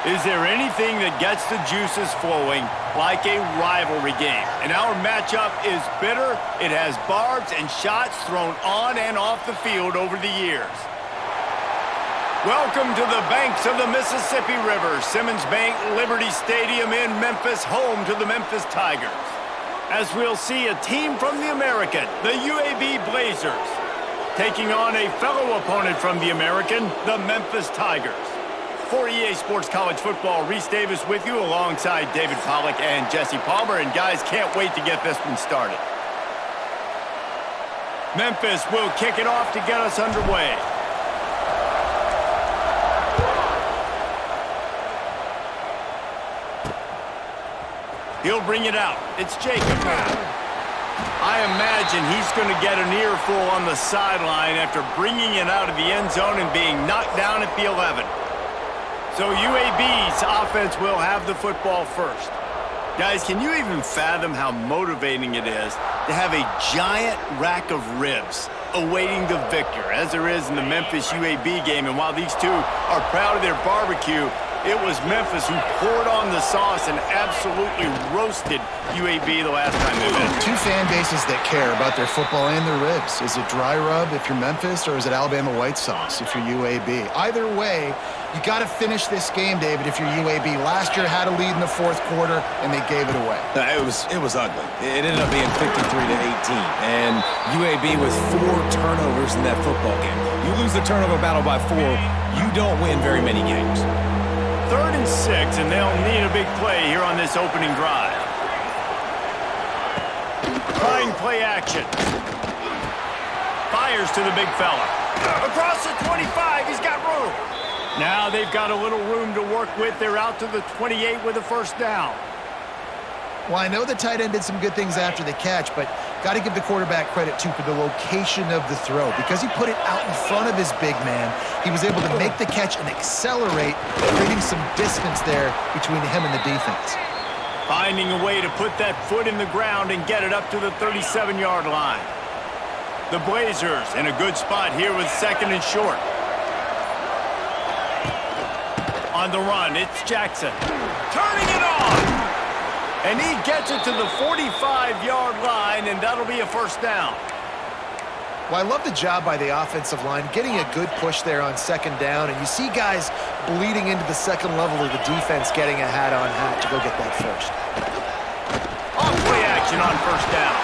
Is there anything that gets the juices flowing like a rivalry game? And our matchup is bitter. It has barbs and shots thrown on and off the field over the years. Welcome to the banks of the Mississippi River, Simmons Bank Liberty Stadium in Memphis, home to the Memphis Tigers. As we'll see a team from the American, the UAB Blazers, taking on a fellow opponent from the American, the Memphis Tigers. For EA Sports College Football, Reese Davis with you alongside David Pollack and Jesse Palmer. And guys, can't wait to get this one started. Memphis will kick it off to get us underway. He'll bring it out. It's Jacob. I imagine he's going to get an earful on the sideline after bringing it out of the end zone and being knocked down at the 11. So UAB's offense will have the football first. Guys, can you even fathom how motivating it is to have a giant rack of ribs awaiting the victor, as there is in the Memphis UAB game? And while these two are proud of their barbecue, it was Memphis who poured on the sauce and absolutely roasted UAB the last time they met. Two fan bases that care about their football and their ribs. Is it dry rub if you're Memphis, or is it Alabama white sauce if you're UAB? Either way, you got to finish this game, David, if you're UAB. Last year had a lead in the fourth quarter, and they gave it away. It was ugly. It ended up being 53-18, and UAB with 4 turnovers in that football game. You lose the turnover battle by 4, you don't win very many games. 3rd and 6, and they'll need a big play here on this opening drive. Trying play action. Fires to the big fella. Across the 25, he's got room. Now they've got a little room to work with. They're out to the 28 with a first down. Well, I know the tight end did some good things after the catch, but got to give the quarterback credit, too, for the location of the throw. Because he put it out in front of his big man, he was able to make the catch and accelerate, creating some distance there between him and the defense. Finding a way to put that foot in the ground and get it up to the 37-yard line. The Blazers in a good spot here with 2nd and short. On the run, it's Jackson. Turning it on! And he gets it to the 45-yard line, and that'll be a first down. Well, I love the job by the offensive line, getting a good push there on 2nd down, and you see guys bleeding into the second level of the defense getting a hat-on-hat to go get that first. Off play action on first down.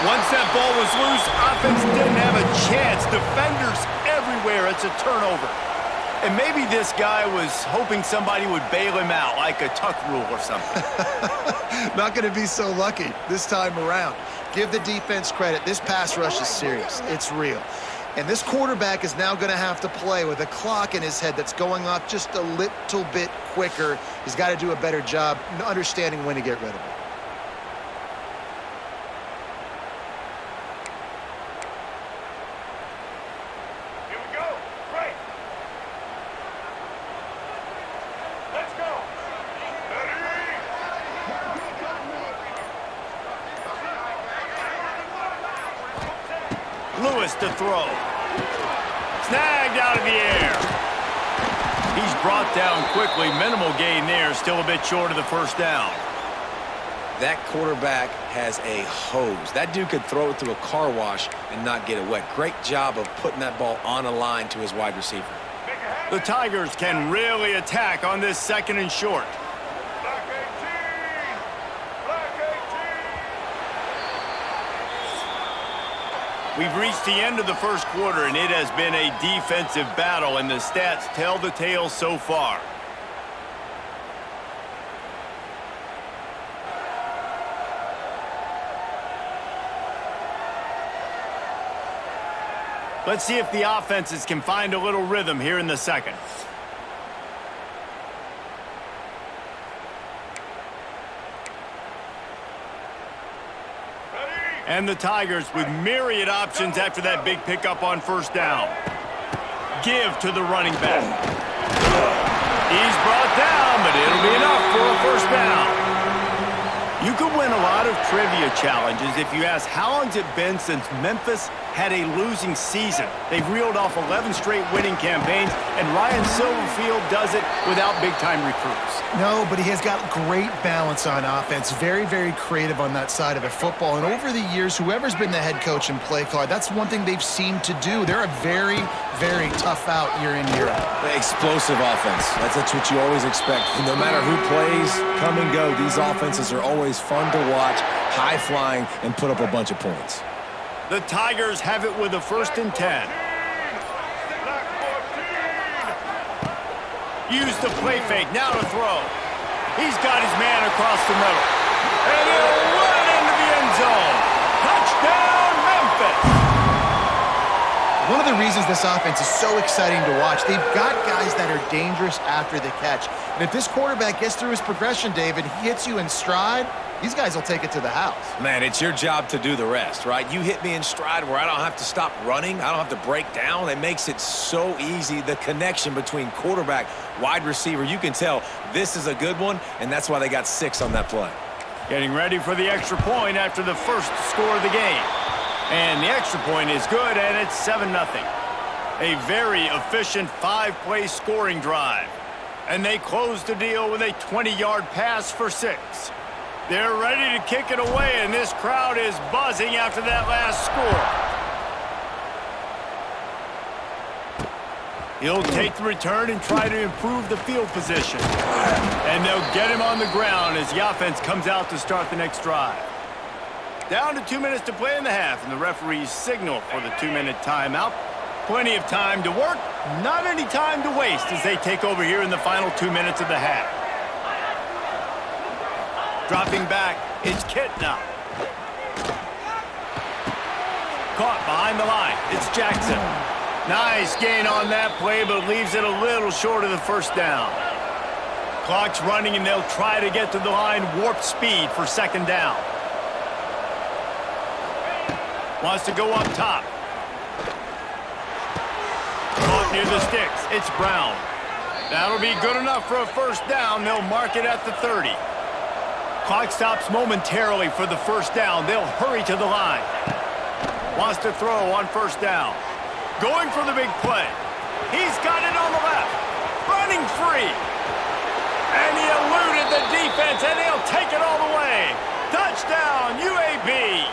Once that ball was loose, offense didn't have a chance. Defenders everywhere. It's a turnover. And maybe this guy was hoping somebody would bail him out, like a tuck rule or something. Not going to be so lucky this time around. Give the defense credit. This pass rush is serious. It's real. And this quarterback is now going to have to play with a clock in his head that's going off just a little bit quicker. He's got to do a better job understanding when to get rid of it. Lewis to throw. Snagged out of the air. He's brought down quickly. Minimal gain there. Still a bit short of the first down. That quarterback has a hose. That dude could throw it through a car wash and not get it wet. Great job of putting that ball on a line to his wide receiver. The Tigers can really attack on this 2nd and short. We've reached the end of the first quarter, and it has been a defensive battle, and the stats tell the tale so far. Let's see if the offenses can find a little rhythm here in the second. And the Tigers with myriad options after that big pickup on first down. Give to the running back. He's brought down, but it'll be enough for a first down. You could win a lot of trivia challenges if you ask how long's it been since Memphis had a losing season. They've reeled off 11 straight winning campaigns, and Ryan Silverfield does it without big-time recruits. No, but he has got great balance on offense. Very, very creative on that side of the football. And over the years, whoever's been the head coach and play caller, that's one thing they've seemed to do. They're a very, very tough out year in, year out. Explosive offense. That's what you always expect. And no matter who plays, come and go, these offenses are always fun to watch, high-flying, and put up a bunch of points. The Tigers have it with a 1st and 10. Use the play fake, now to throw. He's got his man across the middle. And he'll run into the end zone. Touchdown, Memphis! One of the reasons this offense is so exciting to watch, they've got guys that are dangerous after the catch. And if this quarterback gets through his progression, David, he hits you in stride, these guys will take it to the house. Man, it's your job to do the rest, right? You hit me in stride where I don't have to stop running. I don't have to break down. It makes it so easy. The connection between quarterback, wide receiver, you can tell this is a good one, and that's why they got 6 on that play. Getting ready for the extra point after the first score of the game. And the extra point is good, and it's 7-0. A very efficient 5-play scoring drive. And they close the deal with a 20-yard pass for 6. They're ready to kick it away, and this crowd is buzzing after that last score. He'll take the return and try to improve the field position. And they'll get him on the ground as the offense comes out to start the next drive. Down to 2 minutes to play in the half, and the referees signal for the 2-minute timeout. Plenty of time to work, not any time to waste as they take over here in the final 2 minutes of the half. Dropping back, it's Kitna. Caught behind the line, it's Jackson. Nice gain on that play, but leaves it a little short of the 1st down. Clock's running, and they'll try to get to the line warp speed for 2nd down. Wants to go up top. Caught near the sticks. It's Brown. That'll be good enough for a 1st down. They'll mark it at the 30. Clock stops momentarily for the 1st down. They'll hurry to the line. Wants to throw on 1st down. Going for the big play. He's got it on the left. Running free. And he eluded the defense, and he'll take it all the way. Touchdown, UAB.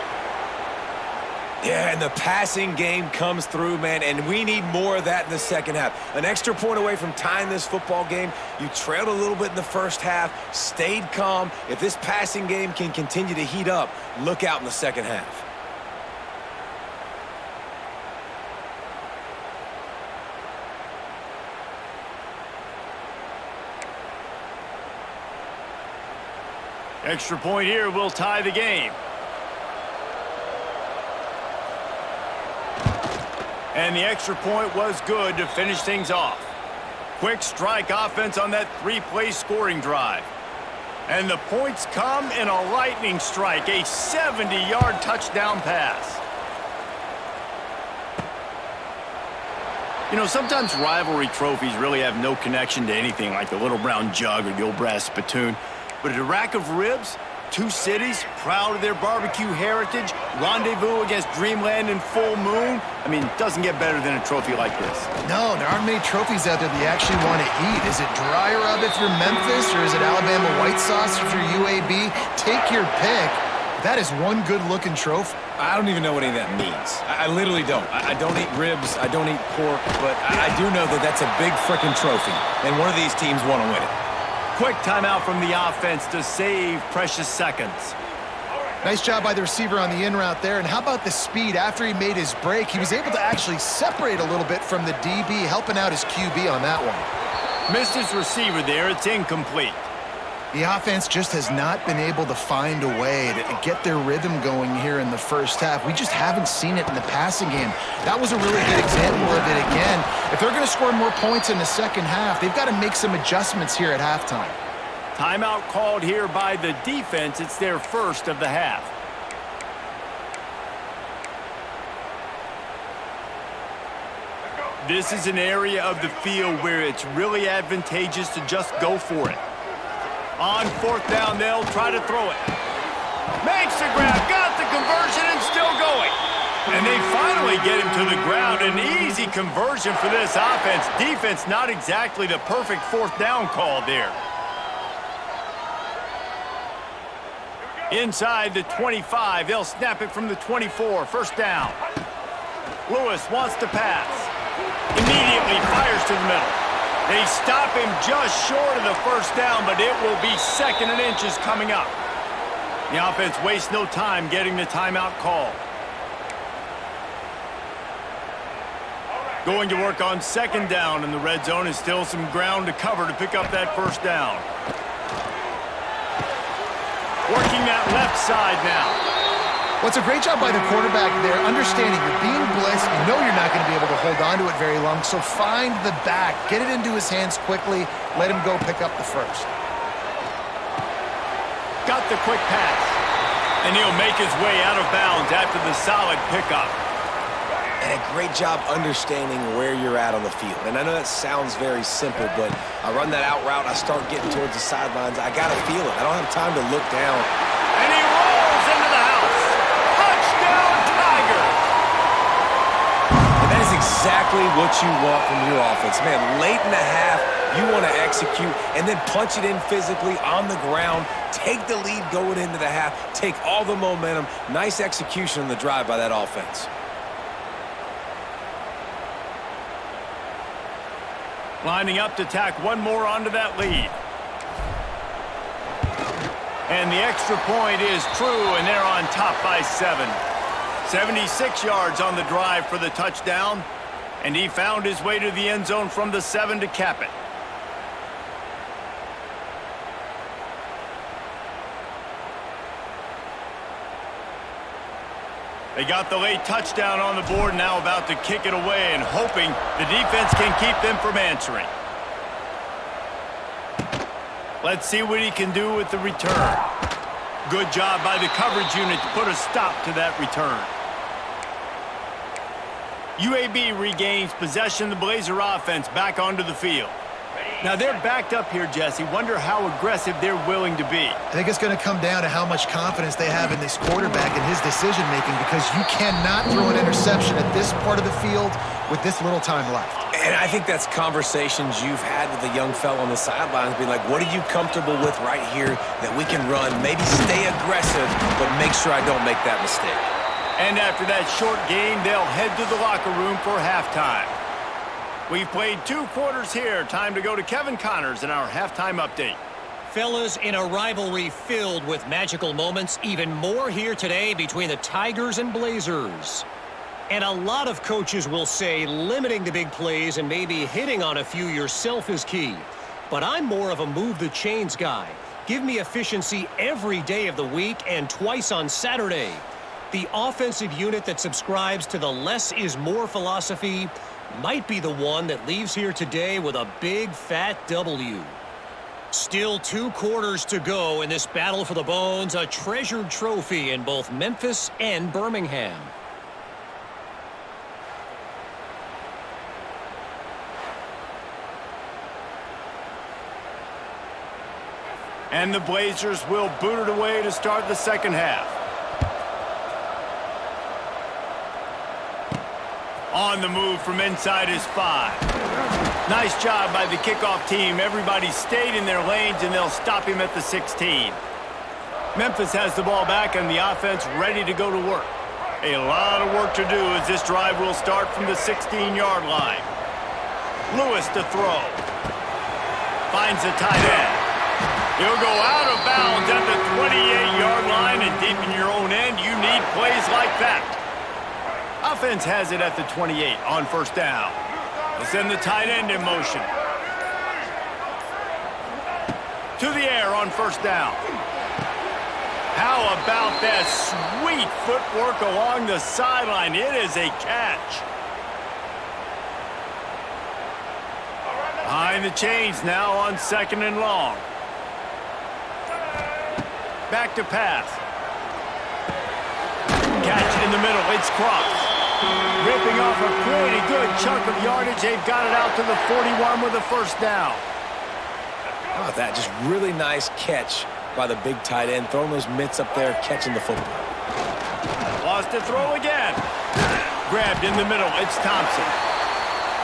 Yeah, and the passing game comes through, man, and we need more of that in the 2nd half. An extra point away from tying this football game. You trailed a little bit in the 1st half, stayed calm. If this passing game can continue to heat up, look out in the 2nd half. Extra point here will tie the game. And the extra point was good to finish things off. Quick strike offense on that 3-play scoring drive. And the points come in a lightning strike, a 70-yard touchdown pass. You know, sometimes rivalry trophies really have no connection to anything like the little brown jug or the old brass spittoon. But a rack of ribs, 2 cities proud of their barbecue heritage, rendezvous against Dreamland and Full Moon. I mean, it doesn't get better than a trophy like this. No, there aren't many trophies out there that you actually want to eat. Is it dry rub if you're Memphis, or is it Alabama white sauce if you're UAB? Take your pick. That is one good-looking trophy. I don't even know what any of that means. I literally don't. I don't eat ribs. I don't eat pork. But I do know that that's a big frickin' trophy, and one of these teams want to win it. Quick timeout from the offense to save precious seconds. Nice job by the receiver on the in route there. And how about the speed after he made his break? He was able to actually separate a little bit from the DB, helping out his QB on that one. Missed his receiver there. It's incomplete. The offense just has not been able to find a way to get their rhythm going here in the 1st half. We just haven't seen it in the passing game. That was a really good example of it again. If they're going to score more points in the 2nd half, they've got to make some adjustments here at halftime. Timeout called here by the defense. It's their 1st of the half. This is an area of the field where it's really advantageous to just go for it. On 4th down, they'll try to throw it. Makes the grab, got the conversion, and still going. And they finally get him to the ground. An easy conversion for this offense. Defense not exactly the perfect fourth down call there. Inside the 25, they'll snap it from the 24. First down. Lewis wants to pass. Immediately fires to the middle. They stop him just short of the first down, but it will be 2nd and inches coming up. The offense wastes no time getting the timeout called. Going to work on 2nd down, and the red zone is still some ground to cover to pick up that first down. Working that left side now. Well, it's a great job by the quarterback there, understanding you're being blitzed. You know you're not going to be able to hold on to it very long, so find the back. Get it into his hands quickly. Let him go pick up the first. Got the quick pass. And he'll make his way out of bounds after the solid pickup. And a great job understanding where you're at on the field. And I know that sounds very simple, but I run that out route, I start getting towards the sidelines. I got to feel it. I don't have time to look down. And he rolls into the house. Touchdown, Tiger! And that is exactly what you want from your offense. Man, late in the half, you want to execute and then punch it in physically on the ground. Take the lead going into the half. Take all the momentum. Nice execution on the drive by that offense. Lining up to tack one more onto that lead. And the extra point is true, and they're on top by 7. 76 yards on the drive for the touchdown, and he found his way to the end zone from the 7 to cap it. They got the late touchdown on the board, now about to kick it away and hoping the defense can keep them from answering. Let's see what he can do with the return. Good job by the coverage unit to put a stop to that return. UAB regains possession of the Blazer offense back onto the field. Now they're backed up here, Jesse. Wonder how aggressive they're willing to be. I think it's going to come down to how much confidence they have in this quarterback and his decision-making, because you cannot throw an interception at this part of the field with this little time left. And I think that's conversations you've had with the young fella on the sidelines, being like, what are you comfortable with right here that we can run? Maybe stay aggressive, but make sure I don't make that mistake. And after that short game, they'll head to the locker room for halftime. We've played 2 quarters here. Time to go to Kevin Connors in our halftime update. Fellas, in a rivalry filled with magical moments, even more here today between the Tigers and Blazers. And a lot of coaches will say limiting the big plays and maybe hitting on a few yourself is key. But I'm more of a move the chains guy. Give me efficiency every day of the week and twice on Saturday. The offensive unit that subscribes to the less is more philosophy might be the one that leaves here today with a big fat W. Still 2 quarters to go in this battle for the bones, a treasured trophy in both Memphis and Birmingham. And the Blazers will boot it away to start the second half. On the move from inside his 5. Nice job by the kickoff team. Everybody stayed in their lanes, and they'll stop him at the 16. Memphis has the ball back, and the offense ready to go to work. A lot of work to do as this drive will start from the 16-yard line. Lewis to throw. Finds the tight end. He'll go out of bounds at the 28-yard line, and deep in your own end, you need plays like that. Offense has it at the 28 on first down. They send the tight end in motion. To the air on first down. How about that sweet footwork along the sideline? It is a catch. Behind the chains now on 2nd and long. Back to pass. Catch in the middle. It's Cross. Ripping off a pretty good chunk of yardage. They've got it out to the 41 with a first down. How about that? Just really nice catch by the big tight end, throwing those mitts up there, catching the football. Wants to throw again. Grabbed in the middle. It's Thompson.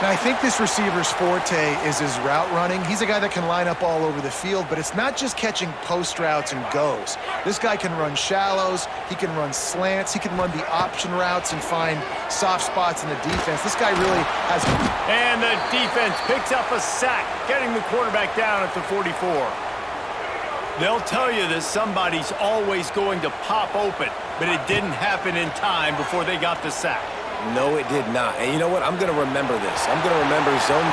Now, I think this receiver's forte is his route running. He's a guy that can line up all over the field, but it's not just catching post routes and goes. This guy can run shallows, he can run slants, he can run the option routes and find soft spots in the defense. This guy really has... And the defense picks up a sack, getting the quarterback down at the 44. They'll tell you that somebody's always going to pop open, but it didn't happen in time before they got the sack. No, it did not. And you know what? I'm going to remember this. I'm going to remember zone.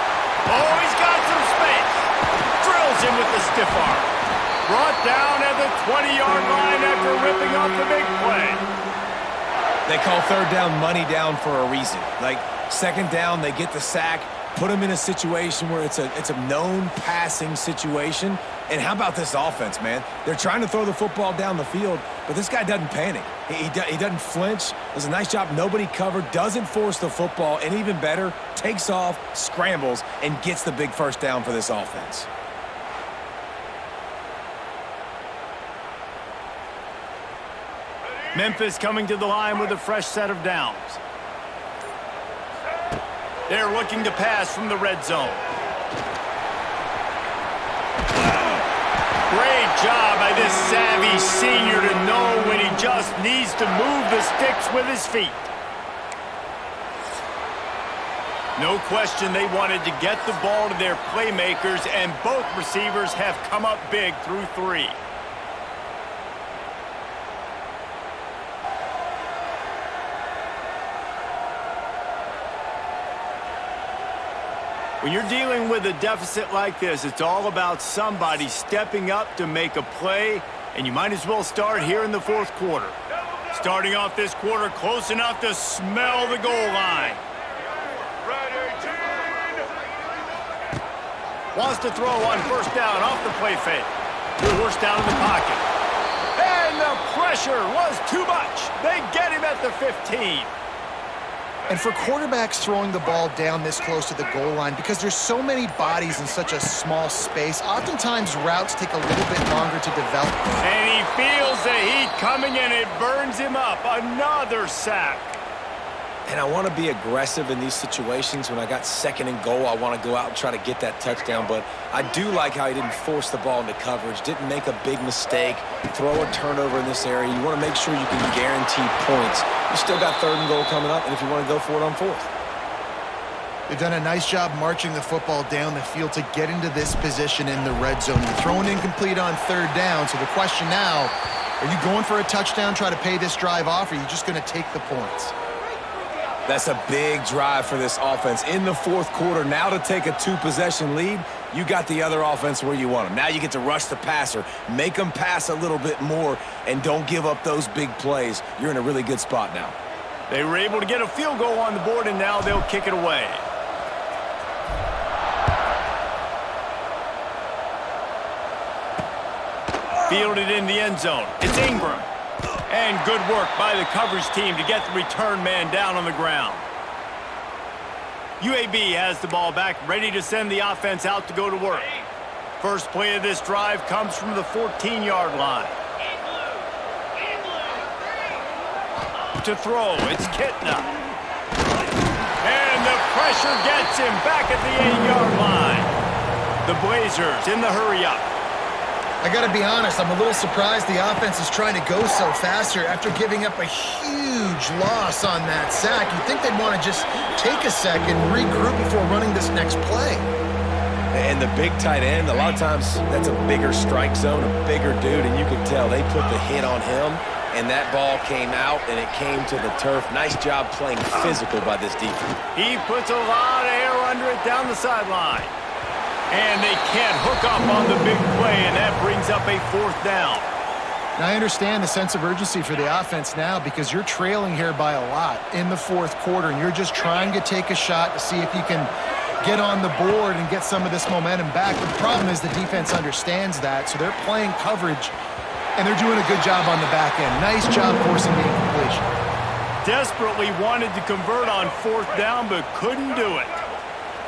Oh, he's got some space. Drills him with the stiff arm. Brought down at the 20-yard line after ripping off the big play. They call third down money down for a reason. Like, second down, they get the sack, put them in a situation where it's a known passing situation. And how about this offense, man? They're trying to throw the football down the field, but this guy doesn't panic. He doesn't flinch. Does a nice job. Nobody covered. Doesn't force the football. And even better, takes off, scrambles, and gets the big first down for this offense. Memphis coming to the line with a fresh set of downs. They're looking to pass from the red zone. Great job by this savvy senior to know when he just needs to move the sticks with his feet. No question they wanted to get the ball to their playmakers, and both receivers have come up big through three. When you're dealing with a deficit like this, it's all about somebody stepping up to make a play, and you might as well start here in the fourth quarter. Starting off this quarter close enough to smell the goal line. Wants to throw on first down off the play fake. Good horse down in the pocket. And the pressure was too much. They get him at the 15. And for quarterbacks throwing the ball down this close to the goal line, because there's so many bodies in such a small space, oftentimes routes take a little bit longer to develop. And he feels the heat coming, and it burns him up. Another sack. And I want to be aggressive in these situations. When I got second and goal, I want to go out and try to get that touchdown. But I do like how he didn't force the ball into coverage, didn't make a big mistake, throw a turnover in this area. You want to make sure you can guarantee points. You still got third and goal coming up, and if you want to go for it on fourth. They've done a nice job marching the football down the field to get into this position in the red zone. You're throwing incomplete on third down, so the question now, are you going for a touchdown, try to pay this drive off, or are you just going to take the points? That's a big drive for this offense in the fourth quarter. Now to take a two-possession lead, you got the other offense where you want them. Now you get to rush the passer, make them pass a little bit more, and don't give up those big plays. You're in a really good spot now. They were able to get a field goal on the board, and now they'll kick it away. Fielded in the end zone. It's Ingram. And good work by the coverage team to get the return man down on the ground. UAB has the ball back, ready to send the offense out to go to work. First play of this drive comes from the 14-yard line. To throw, it's Kitna. And the pressure gets him back at the 8-yard line. The Blazers in the hurry-up. I got to be honest, I'm a little surprised the offense is trying to go so fast here after giving up a huge loss on that sack. You'd think they'd want to just take a second, regroup before running this next play. And the big tight end, a lot of times that's a bigger strike zone, a bigger dude, and you can tell they put the hit on him, and that ball came out, and it came to the turf. Nice job playing physical by this defense. He puts a lot of air under it down the sideline. And they can't hook up on the big play, and that brings up a fourth down. Now, I understand the sense of urgency for the offense now because you're trailing here by a lot in the fourth quarter, and you're just trying to take a shot to see if you can get on the board and get some of this momentum back. The problem is the defense understands that, so they're playing coverage, and they're doing a good job on the back end. Nice job forcing the incompletion. Desperately wanted to convert on fourth down, but couldn't do it.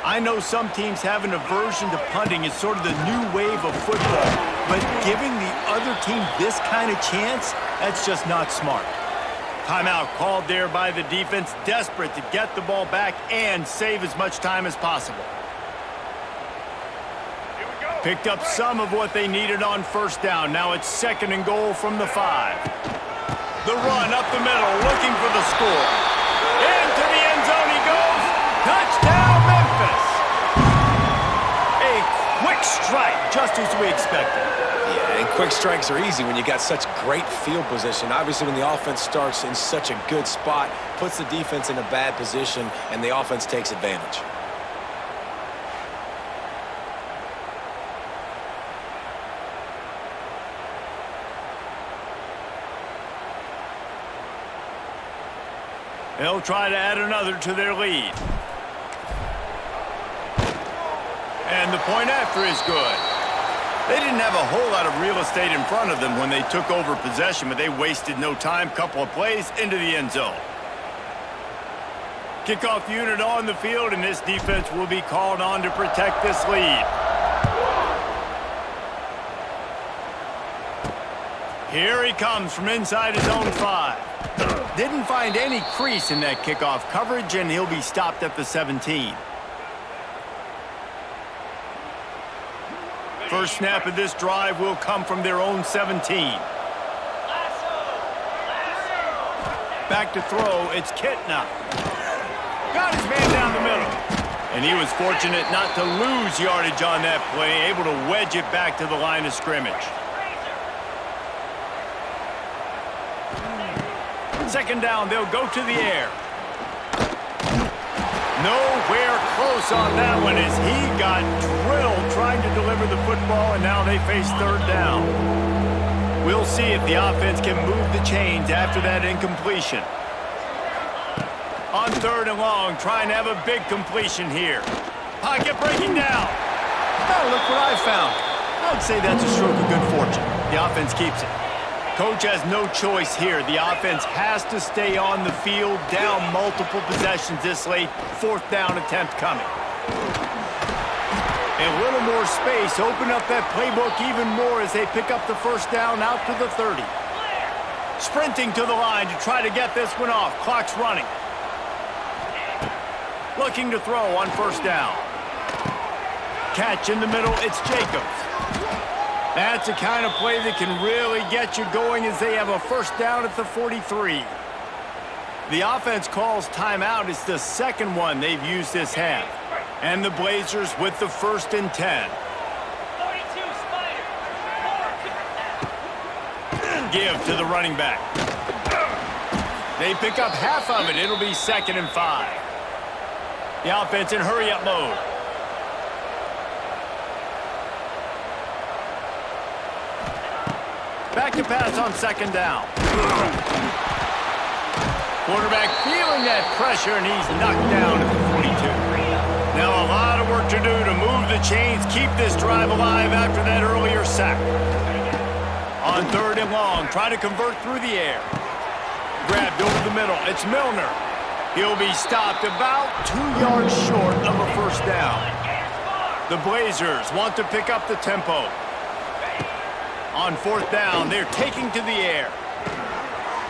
I know some teams have an aversion to punting. It's sort of the new wave of football. But giving the other team this kind of chance, that's just not smart. Timeout called there by the defense, desperate to get the ball back and save as much time as possible. Picked up some of what they needed on first down. Now it's 2nd and goal from the 5. The run up the middle, looking for the score. Into the end zone he goes. Touchdown, Memphis. A quick strike, just as we expected. Yeah, and quick strikes are easy when you got such great field position. Obviously, when the offense starts in such a good spot, puts the defense in a bad position, and the offense takes advantage. They'll try to add another to their lead. And the point after is good. They didn't have a whole lot of real estate in front of them when they took over possession, but they wasted no time. Couple of plays into the end zone. Kickoff unit on the field, and this defense will be called on to protect this lead. Here he comes from inside his own 5. Didn't find any crease in that kickoff coverage, and he'll be stopped at the 17. First snap of this drive will come from their own 17. Back to throw, it's Kitna. Got his man down the middle. And he was fortunate not to lose yardage on that play, able to wedge it back to the line of scrimmage. 2nd down, they'll go to the air. Nowhere close on that one as he got drilled trying to deliver the football, and now they face 3rd down. We'll see if the offense can move the chains after that incompletion. On 3rd and long, trying to have a big completion here. Pocket breaking down. Oh, look what I found. I would say that's a stroke of good fortune. The offense keeps it. Coach has no choice here. The offense has to stay on the field, down multiple possessions this late. 4th down attempt coming. A little more space. Open up that playbook even more as they pick up the first down out to the 30. Sprinting to the line to try to get this one off. Clock's running. Looking to throw on first down. Catch in the middle. It's Jacobs. That's the kind of play that can really get you going as they have a first down at the 43. The offense calls timeout. It's the 2nd one they've used this half. And the Blazers with the 1st and 10. Give to the running back. They pick up half of it. It'll be 2nd and 5. The offense in hurry-up mode. Back to pass on 2nd down. Quarterback feeling that pressure, and he's knocked down at the 42. Now a lot of work to do to move the chains, keep this drive alive after that earlier sack. On 3rd and long, try to convert through the air. Grabbed over the middle. It's Milner. He'll be stopped about 2 yards short of a first down. The Blazers want to pick up the tempo. On 4th down, they're taking to the air.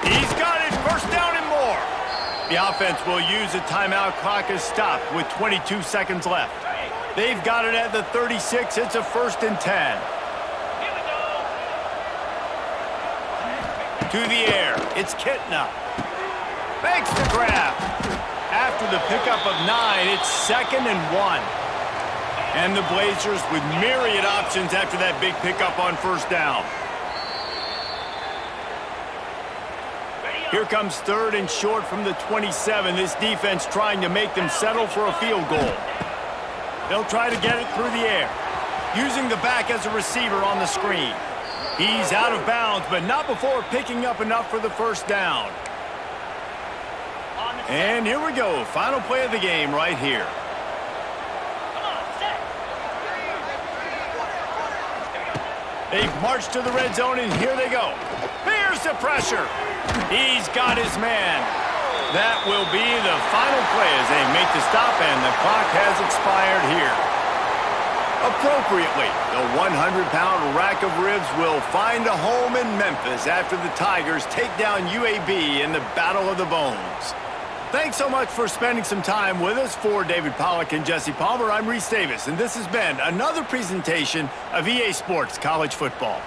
He's got it, first down and more. The offense will use a timeout. Clock is stopped with 22 seconds left. They've got it at the 36. It's a 1st and 10. To the air, it's Kitna. Makes the grab. After the pickup of 9, it's 2nd and 1. And the Blazers with myriad options after that big pickup on first down. Here comes 3rd and short from the 27. This defense trying to make them settle for a field goal. They'll try to get it through the air. Using the back as a receiver on the screen. He's out of bounds, but not before picking up enough for the first down. And here we go. Final play of the game right here. They've marched to the red zone, and here they go. Here's the pressure. He's got his man. That will be the final play as they make the stop, and the clock has expired here. Appropriately, the 100-pound rack of ribs will find a home in Memphis after the Tigers take down UAB in the Battle of the Bones. Thanks so much for spending some time with us. For David Pollack and Jesse Palmer, I'm Reese Davis, and this has been another presentation of EA Sports College Football.